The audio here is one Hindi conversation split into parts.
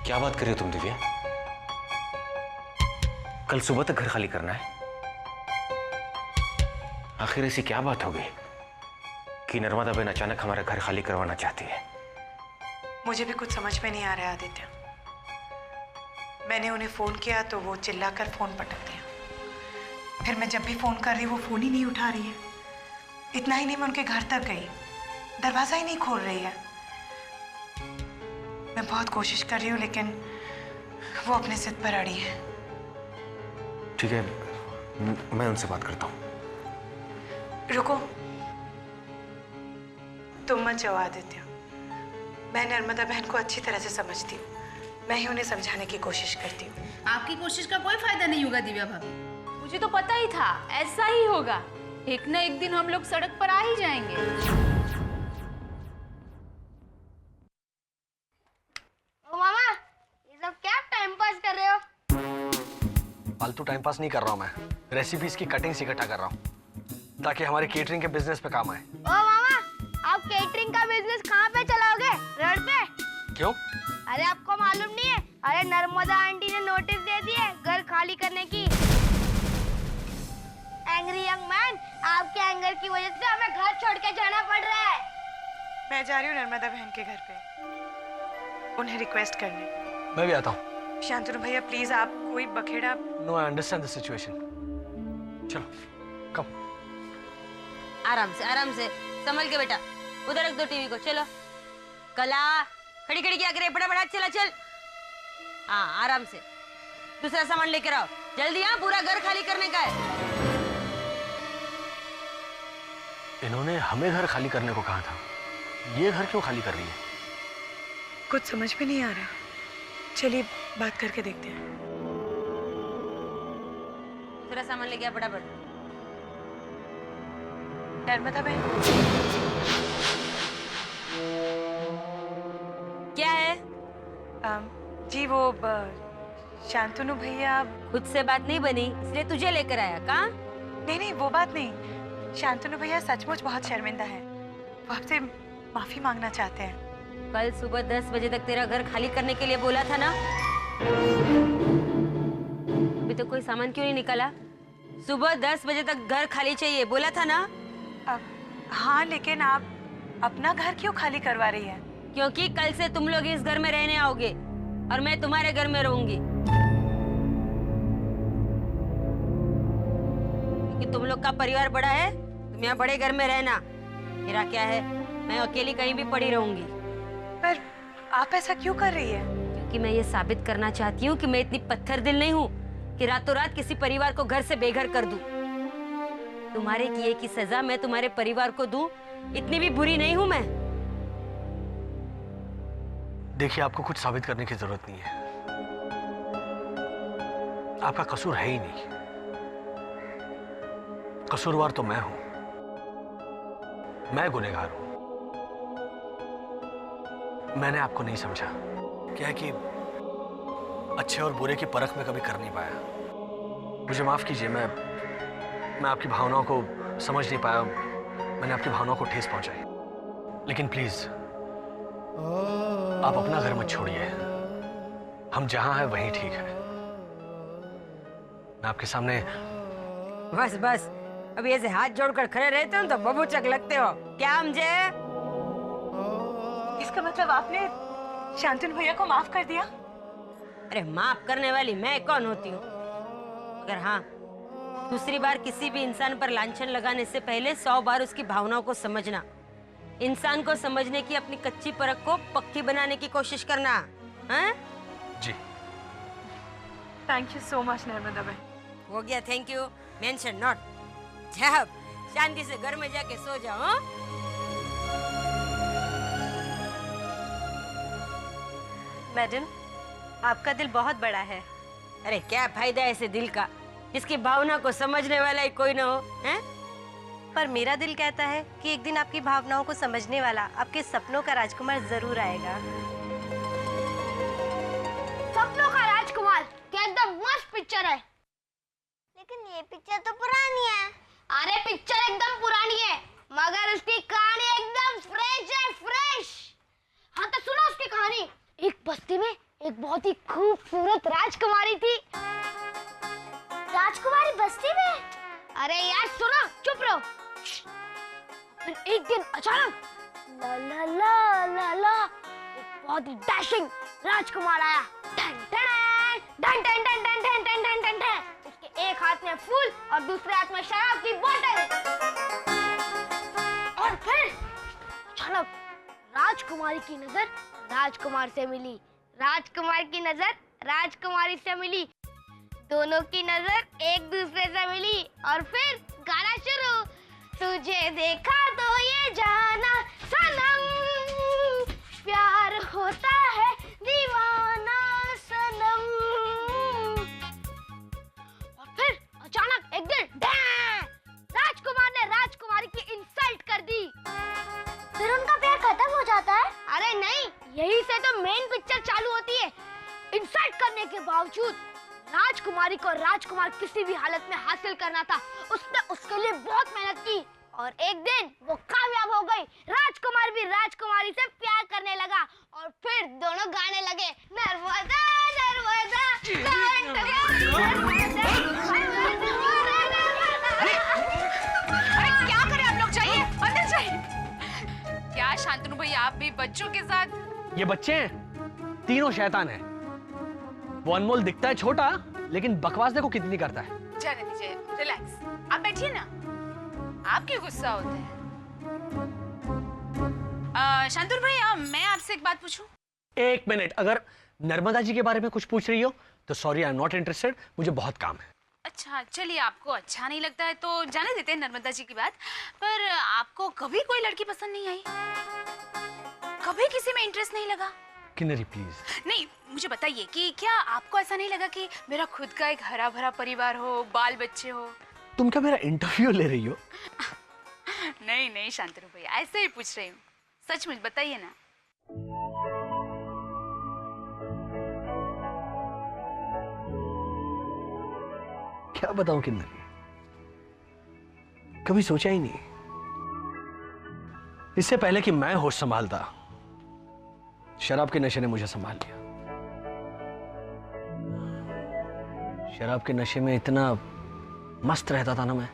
क्या बात कर रही हो तुम दिव्या? कल सुबह तक घर खाली करना है? आखिर ऐसी क्या बात हो गई कि नर्मदा बहन अचानक हमारा घर खाली करवाना चाहती है? मुझे भी कुछ समझ में नहीं आ रहा है आदित्य। मैंने उन्हें फोन किया तो वो चिल्लाकर फोन पटक दिया। फिर मैं जब भी फोन कर रही वो फोन ही नहीं उठा रही है। इतना ही नहीं, मैं उनके घर तक गई, दरवाजा ही नहीं खोल रही है। मैं बहुत कोशिश कर रही हूँ लेकिन वो अपने जिद पर अड़ी है। ठीक है, मैं उनसे बात करता हूँ। रुको, तुम मत जाओ आदित्य। मैं नर्मदा बहन को अच्छी तरह से समझती हूँ। मैं ही उन्हें समझाने की कोशिश करती हूँ। आपकी कोशिश का कोई फायदा नहीं होगा दिव्या भाभी। मुझे तो पता ही था ऐसा ही होगा। एक ना एक दिन हम लोग सड़क पर आ ही जाएंगे। ओ मामा, ये सब क्या टाइम पास कर रहे हो? फालतू टाइम पास नहीं कर रहा हूँ मैं, रेसिपीज की कटिंग्स इकट्ठा कर रहा हूँ ताकि हमारे केटरिंग के बिजनेस पे काम आए। ओ मामा, आप केटरिंग का बिजनेस कहाँ पे चलाओगे? रोड पे? क्यों? अरे आपको मालूम नहीं है? अरे नर्मदा आंटी ने नोटिस दे दी है घर खाली करने की। एंग्री यंग मैन, आपके एंगर की वजह से हमें घर छोड़ के जाना पड़ रहा है। मैं जा रही हूँ नर्मदा बहन के घर पे उन्हें रिक्वेस्ट करने। मैं भी आता हूँ। शांतनु भैया प्लीज, आप कोई बखेड़ा। No, I understand the situation. चलो कम। आराम से संभल के बेटा। उधर रख दो टीवी को। चलो कला, खड़ी खड़ी क्या करे, फटाफट चला चल। हाँ आराम से। दूसरा सामान लेकर आओ जल्दी। हाँ, पूरा घर खाली करने का है। इन्होंने हमें घर खाली करने को कहा था, ये घर क्यों खाली कर रही है? कुछ समझ में नहीं आ रहा। चलिए बात करके देखते हैं। दूसरा सामान लेके आ फटाफट। नर्मदा बहन, क्या है? जी वो शांतनु भैया। खुद से बात नहीं बनी इसलिए तुझे लेकर आया कहाँ? नहीं, वो बात नहीं। शांतनु भैया सचमुच बहुत शर्मिंदा है। वो आपसे माफी मांगना चाहते हैं। कल सुबह 10 बजे तक तेरा घर खाली करने के लिए बोला था ना? अभी तो कोई सामान क्यों नहीं निकाला? सुबह 10 बजे तक घर खाली चाहिए बोला था ना? हाँ, लेकिन आप अपना घर क्यों खाली करवा रही है? क्योंकि कल से तुम लोग इस घर में रहने आओगे और मैं तुम्हारे घर में रहूंगी। क्योंकि तुम लोग का परिवार बड़ा है, तुम यहाँ बड़े घर में रहना। मेरा क्या है, मैं अकेली कहीं भी पड़ी रहूंगी। पर आप ऐसा क्यों कर रही है? क्योंकि मैं ये साबित करना चाहती हूँ कि मैं इतनी पत्थर दिल नहीं हूँ कि रातों रात किसी परिवार को घर से बेघर कर दूं। तुम्हारे किए की सजा मैं तुम्हारे परिवार को दूं, इतनी भी बुरी नहीं हूं मैं। देखिए, आपको कुछ साबित करने की जरूरत नहीं है। आपका कसूर है ही नहीं। कसूरवार तो मैं हूं, मैं गुनहगार हूं। मैंने आपको नहीं समझा। क्या है कि अच्छे और बुरे की परख में कभी कर नहीं पाया। मुझे माफ कीजिए, मैं आपकी भावनाओं को समझ नहीं पाया। मैंने आपकी भावनाओं को ठेस पहुंचाई। लेकिन प्लीज आप अपना घर मत छोड़िए। हम जहां हैं वहीं ठीक है। मैं आपके सामने। बस बस, अभी ऐसे हाथ जोड़कर खड़े रहते हो तो बबूचक लगते हो क्या मुझे? इसका मतलब आपने शांतनु भैया को माफ कर दिया? अरे माफ करने वाली मैं कौन होती हूँ? अगर हाँ, दूसरी बार किसी भी इंसान पर लांछन लगाने से पहले 100 बार उसकी भावनाओं को समझना। इंसान को समझने की अपनी कच्ची परख को पक्की बनाने की कोशिश करना। हाँ? जी। Thank you so much Narmada बहन। हो गया, थैंक यू मेंशन नॉट। जाओ शांति से घर में जाके सो जाओ। हाँ? मैडम, आपका दिल बहुत बड़ा है। अरे क्या फायदा ऐसे दिल का जिसकी भावना को समझने वाला ही कोई ना हो? हैं? पर मेरा दिल कहता है कि एक दिन आपकी भावनाओं को समझने वाला आपके सपनों का राजकुमार जरूर आएगा। सपनों का राजकुमार क्या एकदम मस्त पिक्चर है। लेकिन ये पिक्चर तो पुरानी है। अरे पिक्चर एकदम पुरानी है मगर उसकी कहानी एकदम फ्रेश है, फ्रेश। हाँ तो सुनो उसकी कहानी। एक बस्ती में एक बहुत ही खूबसूरत राजकुमारी थी। राजकुमारी बस्ती में? अरे यार सुनो, चुप रहो। फिर एक दिन अचानक ला ला ला ला ला एक बहुत ही डैशिंग राजकुमार आया। टन टन टन टन टन टन टन टन टन टन टन। उसके एक हाथ में फूल और दूसरे हाथ में शराब की बोतल। और फिर अचानक राजकुमारी की नजर राजकुमार से मिली, राजकुमार की नजर राजकुमारी से मिली, दोनों की नजर एक दूसरे से मिली और फिर गाना शुरू। तुझे देखा तो ये जाना सनम, प्यार होता है दीवाना सनम। और फिर अचानक एक दिन राजकुमार ने राजकुमारी की इंसल्ट कर दी। फिर उनका प्यार खत्म हो जाता है? अरे नहीं, यही से तो मेन पिक्चर चालू होती है। इंसल्ट करने के बावजूद राजकुमारी को राजकुमार किसी भी हालत में हासिल करना था। उसने उसके लिए बहुत मेहनत की और एक दिन वो कामयाब हो गई। राजकुमार भी राजकुमारी से प्यार करने लगा और फिर दोनों गाने लगे, नर्मदा नर्मदा। अरे क्या करें आप लोग, जाइए अंदर जाइए। क्या शांतनु भैया आप भी बच्चों के साथ? ये बच्चे हैं, तीनों शैतान हैं। वो अनमोल दिखता है छोटा, लेकिन बकवास देखो कितनी करता है। जाने दीजिए, रिलैक्स। आप बैठिए ना, आप क्यों गुस्सा होते हैं? शांतनु भैया मैं आपसे एक बात पूछूं? एक मिनट, अगर नर्मदा जी के बारे में कुछ पूछ रही हो तो sorry, I am not interested, मुझे बहुत काम है। अच्छा चलिए, आपको अच्छा नहीं लगता है तो जाने देते हैं नर्मदा जी की बात। पर आपको कभी कोई लड़की पसंद नहीं आई? कभी किसी में इंटरेस्ट नहीं लगा? किन्नरी प्लीज। नहीं, मुझे बताइए कि क्या आपको ऐसा नहीं लगा कि मेरा खुद का एक हरा भरा परिवार हो, बाल बच्चे हो? तुम क्या मेरा इंटरव्यू ले रही हो? नहीं नहीं शांतनु भैया, ऐसे ही पूछ रही हूँ, सचमुच बताइए ना। क्या बताऊं किन्नरी, कभी सोचा ही नहीं। इससे पहले कि मैं होश संभालता, शराब के नशे ने मुझे संभाल लिया। शराब के नशे में इतना मस्त रहता था ना मैं,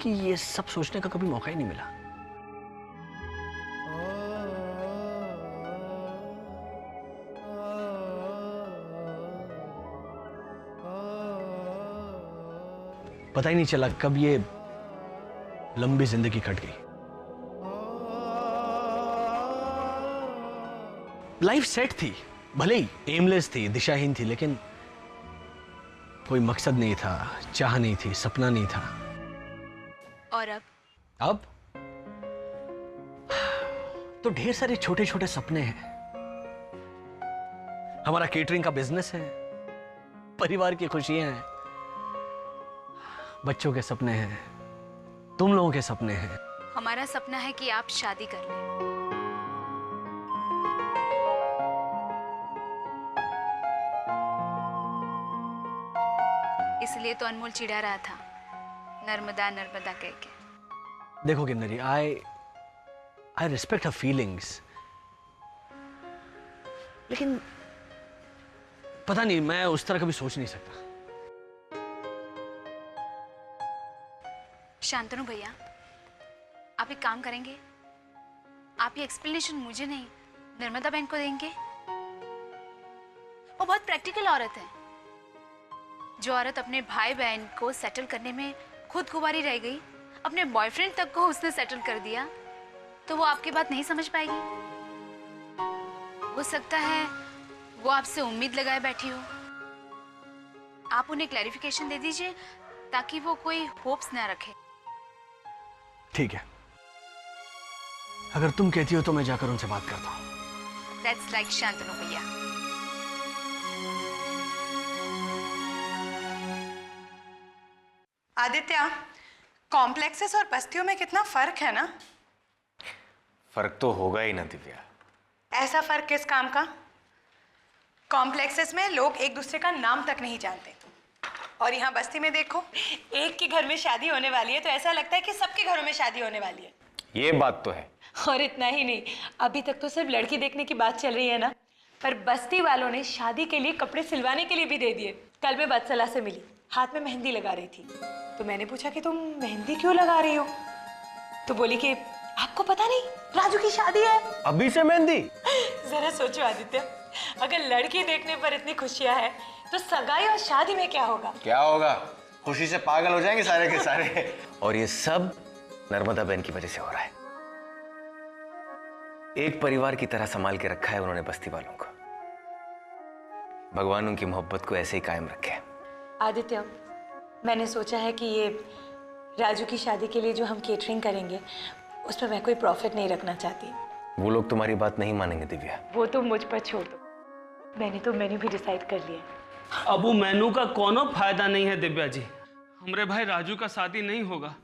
कि ये सब सोचने का कभी मौका ही नहीं मिला। पता ही नहीं चला कब ये लंबी जिंदगी कट गई। लाइफ सेट थी, भले ही एमलेस थी, दिशाहीन थी, लेकिन कोई मकसद नहीं था, चाह नहीं थी, सपना नहीं था। और अब तो ढेर सारे छोटे छोटे सपने हैं। हमारा केटरिंग का बिजनेस है, परिवार की खुशियां हैं, बच्चों के सपने हैं, तुम लोगों के सपने हैं। हमारा सपना है कि आप शादी कर लें। इसलिए तो अनमोल चिढ़ा रहा था, नर्मदा नर्मदा कह के। देखो Kinnari, I respect her feelings, लेकिन पता नहीं, मैं उस तरह कभी सोच नहीं सकता। शांतनु भैया, आप एक काम करेंगे, आप ये एक्सप्लेनेशन मुझे नहीं नर्मदा बहन को देंगे। वो बहुत प्रैक्टिकल औरत है। जो औरत अपने भाई बहन को सेटल करने में खुद कुंवारी रह गई, अपने बॉयफ्रेंड तक को उसने सेटल कर दिया, तो वो आपकी बात नहीं समझ पाएगी। हो सकता है वो आपसे उम्मीद लगाए बैठी हो। आप उन्हें क्लैरिफिकेशन दे दीजिए ताकि वो कोई होप्स ना रखे। ठीक है, अगर तुम कहती हो तो मैं जाकर उनसे बात करता हूँ। That's like शांतनु भैया। आदित्य, कॉम्प्लेक्सेस और बस्तियों में कितना फर्क है ना? फर्क तो होगा ही ना दिव्या। ऐसा फर्क किस काम का? कॉम्प्लेक्सेस में लोग एक दूसरे का नाम तक नहीं जानते, और यहाँ बस्ती में देखो, एक के घर में शादी होने वाली है तो ऐसा लगता है कि सबके घरों में शादी होने वाली है। ये बात तो है। और इतना ही नहीं, अभी तक तो सिर्फ लड़की देखने की बात चल रही है ना, पर बस्ती वालों ने शादी के लिए कपड़े सिलवाने के लिए भी दे दिए। कल मैं बदसला से मिली, हाथ में मेहंदी लगा रही थी, तो मैंने पूछा कि तुम मेहंदी क्यों लगा रही हो? तो बोली कि आपको पता नहीं, राजू की शादी है। अभी से मेहंदी? जरा सोचो आदित्य, अगर लड़की देखने पर इतनी खुशियां है तो सगाई और शादी में क्या होगा? क्या होगा? खुशी से पागल हो जाएंगे सारे के सारे। और ये सब नर्मदा बहन की वजह से हो रहा है। एक परिवार की तरह संभाल के रखा है उन्होंने बस्ती वालों को। भगवान उनकी मोहब्बत को ऐसे ही कायम रखे। आदित्य, मैंने सोचा है कि ये राजू की शादी के लिए जो हम केटरिंग करेंगे उस पर मैं कोई प्रॉफिट नहीं रखना चाहती। वो लोग तुम्हारी बात नहीं मानेंगे दिव्या। वो तो मुझ पर छोड़ दो, मैंने तो मेन्यू भी डिसाइड कर लिया। अब वो मेनू का कोनो फायदा नहीं है दिव्या जी। हमरे भाई राजू का शादी नहीं होगा।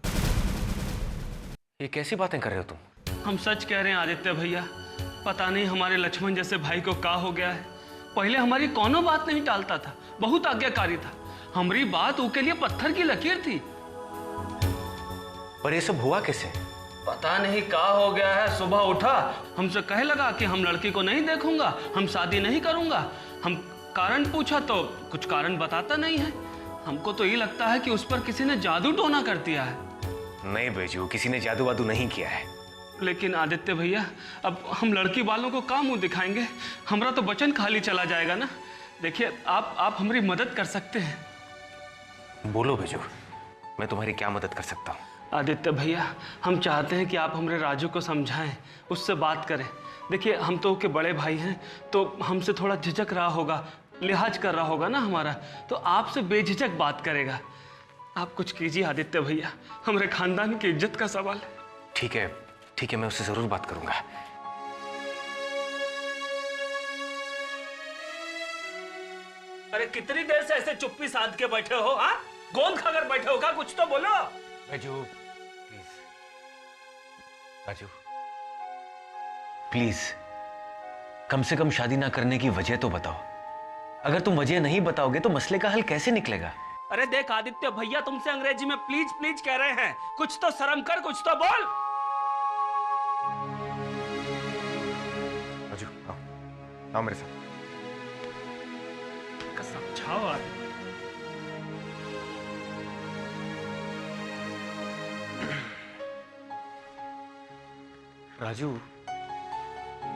ये कैसी बातें कर रहे हो तुम? हम सच कह रहे हैं आदित्य भैया। पता नहीं हमारे लक्ष्मण जैसे भाई को क्या हो गया है। पहले हमारी कोनो बात नहीं टालता था, बहुत आज्ञाकारी था। हमारी बात उसके लिए पत्थर की लकीर थी। पर ये सब हुआ कैसे? पता नहीं क्या हो गया है। सुबह उठा, हमसे कहे लगा कि हम लड़की को नहीं देखूंगा, हम शादी नहीं करूंगा। हम कारण पूछा तो कुछ कारण बताता नहीं है। हमको तो ये लगता है कि उस पर किसी ने जादू टोना कर दिया है। नहीं बेजू, किसी ने जादू वादू नहीं किया है। लेकिन आदित्य भैया, अब हम लड़की वालों को क्या मुंह दिखाएंगे? हमारा तो वचन खाली चला जाएगा ना। देखिए, आप हमारी मदद कर सकते हैं। बोलो बेजू, मैं तुम्हारी क्या मदद कर सकता हूँ? आदित्य भैया, हम चाहते हैं कि आप हमारे राजू को समझाएं, उससे बात करें। देखिए, हम तो उसके बड़े भाई हैं, तो हमसे थोड़ा झिझक रहा होगा, लिहाज कर रहा होगा ना हमारा, तो आपसे बेझिझक बात करेगा। आप कुछ कीजिए आदित्य भैया, हमारे खानदान की इज्जत का सवाल है। ठीक है, ठीक है, मैं उससे जरूर बात करूंगा। अरे कितनी देर से ऐसे चुप्पी साध के बैठे हो? हाँ, गोंद खाकर बैठे हो क्या? कुछ तो बोलो। राजू प्लीज, राजू प्लीज, कम से कम शादी ना करने की वजह तो बताओ। अगर तुम वजह नहीं बताओगे तो मसले का हल कैसे निकलेगा? अरे देख आदित्य भैया, तुमसे अंग्रेजी में प्लीज प्लीज कह रहे हैं। कुछ तो शर्म कर, कुछ तो बोल। राजू आओ, आओ मेरे साथ। समझाओ आदित्य। राजू,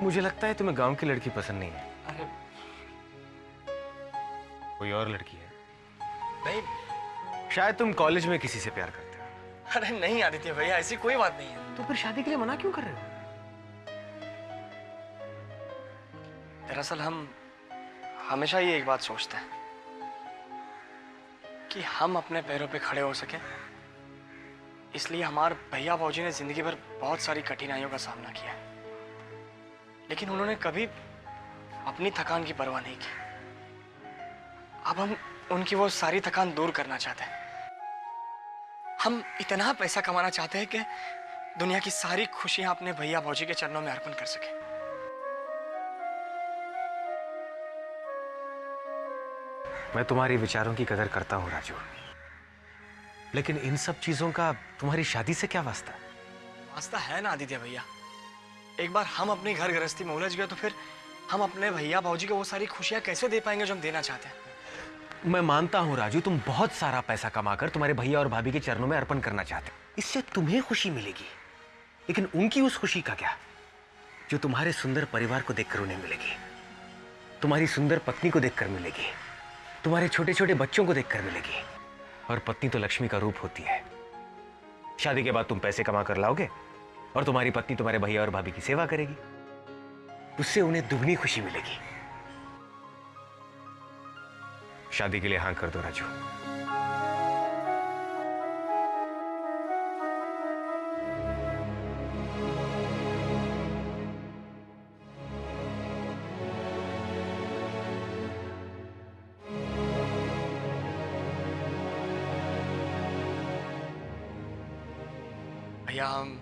मुझे लगता है तुम्हें गांव की लड़की पसंद नहीं है। अरे कोई और लड़की है? नहीं। शायद तुम कॉलेज में किसी से प्यार करते हो। अरे नहीं आदित्य भैया, ऐसी कोई बात नहीं है। तो फिर शादी के लिए मना क्यों कर रहे हो? दरअसल हम हमेशा ये एक बात सोचते हैं कि हम अपने पैरों पे खड़े हो सके, इसलिए हमारे भैया भौजी ने जिंदगी भर बहुत सारी कठिनाइयों का सामना किया, लेकिन उन्होंने कभी अपनी थकान की परवाह नहीं की। अब हम उनकी वो सारी थकान दूर करना चाहते हैं। हम इतना पैसा कमाना चाहते हैं कि दुनिया की सारी खुशियां अपने भैया भौजी के चरणों में अर्पण कर सके। मैं तुम्हारे विचारों की कदर करता हूं राजू, लेकिन इन सब चीजों का तुम्हारी शादी से क्या वास्ता? वास्ता है ना आदित्य भैया। एक बार हम अपनी घर गृहस्थी में उलझ गए तो फिर हम अपने भैया भौजी को वो सारी खुशियां कैसे दे पाएंगे जो हम देना चाहते हैं। मैं मानता हूं राजू, तुम बहुत सारा पैसा कमाकर तुम्हारे भैया और भाभी के चरणों में अर्पण करना चाहते हो, इससे तुम्हें खुशी मिलेगी। लेकिन उनकी उस खुशी का क्या जो तुम्हारे सुंदर परिवार को देखकर उन्हें मिलेगी, तुम्हारी सुंदर पत्नी को देखकर मिलेगी, तुम्हारे छोटे छोटे बच्चों को देखकर मिलेगी। और पत्नी तो लक्ष्मी का रूप होती है। शादी के बाद तुम पैसे कमा कर लाओगे और तुम्हारी पत्नी तुम्हारे भैया और भाभी की सेवा करेगी, उससे उन्हें दुगनी खुशी मिलेगी। शादी के लिए हाँ कर दो राजू। भैया हम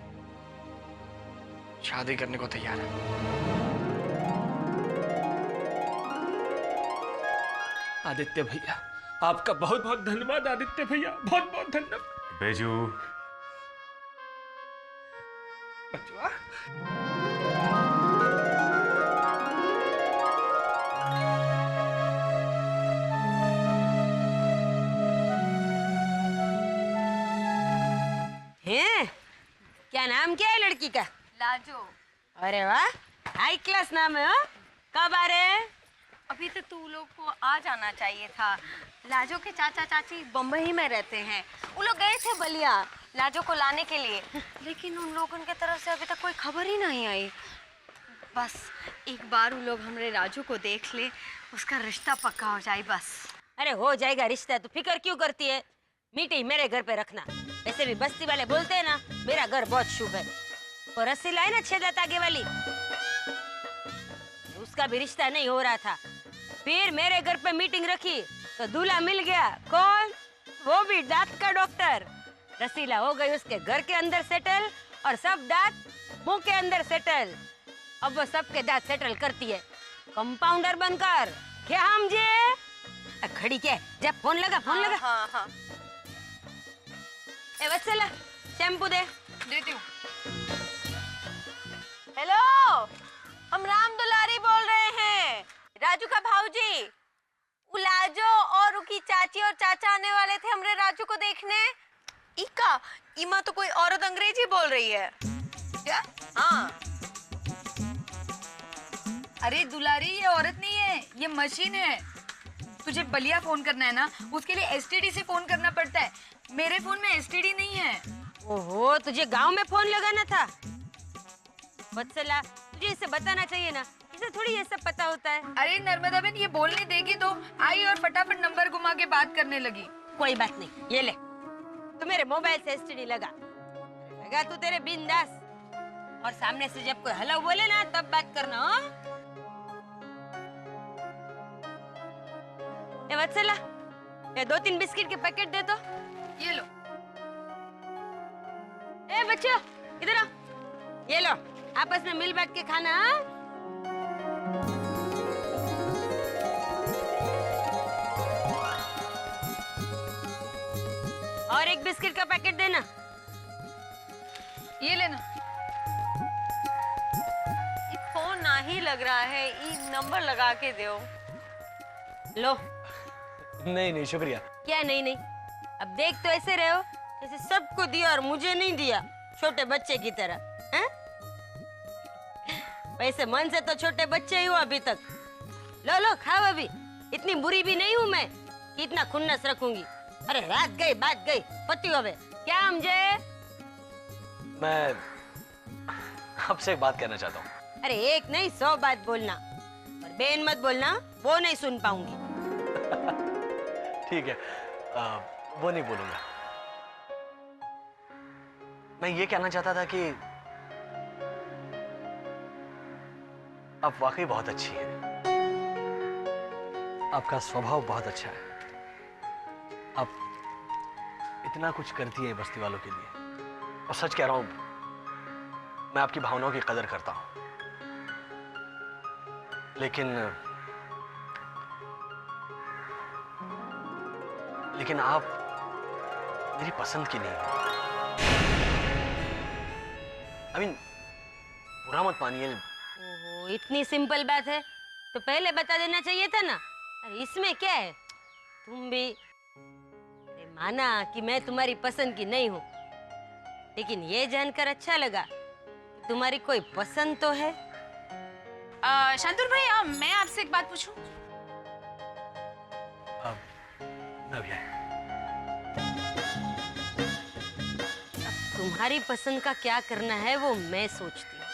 शादी करने को तैयार हैं। आदित्य भैया, आपका बहुत बहुत धन्यवाद। आदित्य भैया, बहुत बहुत धन्यवाद। बेजू, हैं? क्या नाम क्या है लड़की का? लाजो। अरे वाह, हाई क्लास नाम है। हो कब आ रहे हैं? अभी तो तू लोग को आ जाना चाहिए था। लाजो के चाचा चाची बम्बई में रहते हैं। वो लोग गए थे बलिया लाजो को लाने के लिए, लेकिन उन लोगों की तरफ से अभी तक कोई खबर ही नहीं आई। बस एक बार वो लोग हमारे राजू को देख ले, उसका रिश्ता पक्का हो जाए बस। अरे हो जाएगा रिश्ता, तो फिक्र क्यों करती है? मीटिंग मेरे घर पे रखना। वैसे भी बस्ती वाले बोलते हैं ना, मेरा घर बहुत शुभ है। और रस्सी लाई ना 6 दांत आगे वाली, उसका भी रिश्ता नहीं हो रहा था। फिर मेरे घर पे मीटिंग रखी तो दूल्हा मिल गया। कौन? वो भी दांत का डॉक्टर। रसीला हो गई उसके घर के अंदर सेटल, और सब दांत मुंह के अंदर सेटल। अब वो सबके दांत सेटल करती है कंपाउंडर बनकर। क्या हम जी खड़ी क्या है? जब फोन लगा, फोन लगा। हाँ हाँ ए वत्सला, शैम्पू दे। देती हूँ। हेलो, हम राम दुलारी बोल रहे हैं, राजू का भाऊजी। लाजो और उनकी चाची और चाचा आने वाले थे हमरे राजू को देखने। इका इमा तो कोई औरत अंग्रेजी बोल रही है क्या? हाँ। अरे दुलारी, ये औरत नहीं है, ये मशीन है। तुझे बलिया फोन करना है ना, उसके लिए एसटीडी से फोन करना पड़ता है। मेरे फोन में एसटीडी नहीं है। ओहो, तुझे गांव में फोन लगाना था। वत्सला, तुझे इसे बताना चाहिए ना, इसे थोड़ी ये सब पता होता है। अरे नर्मदा बहन, ये बोलने देगी तो आई और फटाफट नंबर घुमा के बात करने लगी। कोई बात नहीं, ये ले, तू मेरे मोबाइल से एसटीडी लगा तू तेरे बिंदास। और सामने से जब कोई हेलो बोले ना, तब बात करना। हो ए वत्सला, ये 2-3 बिस्किट के पैकेट दे तो। ये लो। ए बच्चों, इधर आओ, ये लो, आपस में मिल बैठ के खाना। हाँ? और एक बिस्किट का पैकेट देना। ये लेना। फोन ना ही लग रहा है, ये नंबर लगा के दो। लो। नहीं नहीं, शुक्रिया। क्या नहीं नहीं? अब देख तो ऐसे रहे हो जैसे सबको दिया और मुझे नहीं दिया, छोटे बच्चे की तरह। हैं? वैसे मन से तो छोटे बच्चे ही हो अभी तक। लो लो, खाओ। अभी इतनी बुरी भी नहीं हूं मैं कि इतना खुन्नस रखूंगी। अरे रात गई, बात गई, पति होवे। क्या समझे? मैं आपसे एक बात कहना चाहता हूँ। अरे एक नहीं, 100 बात बोलना, और बेन मत बोलना, वो नहीं सुन पाऊंगी। ठीक है, वो नहीं बोलूंगा। मैं ये कहना चाहता था कि आप वाकई बहुत अच्छी हैं। आपका स्वभाव बहुत अच्छा है। आप इतना कुछ करती हैं बस्ती वालों के लिए। और सच कह रहा हूं, मैं आपकी भावनाओं की कदर करता हूं। लेकिन आप मेरी पसंद की नहीं हो। बुरा मत मानिए। ओहो, इतनी सिंपल बात है तो पहले बता देना चाहिए था ना। अरे इसमें क्या है? तुम भी माना कि मैं तुम्हारी पसंद की नहीं हूँ, लेकिन ये जानकर अच्छा लगा कि तुम्हारी कोई पसंद तो है। शांतुल भाई, मैं आपसे एक बात पूछूं? नव्या, तुम्हारी पसंद का क्या करना है वो मैं सोचती हूँ।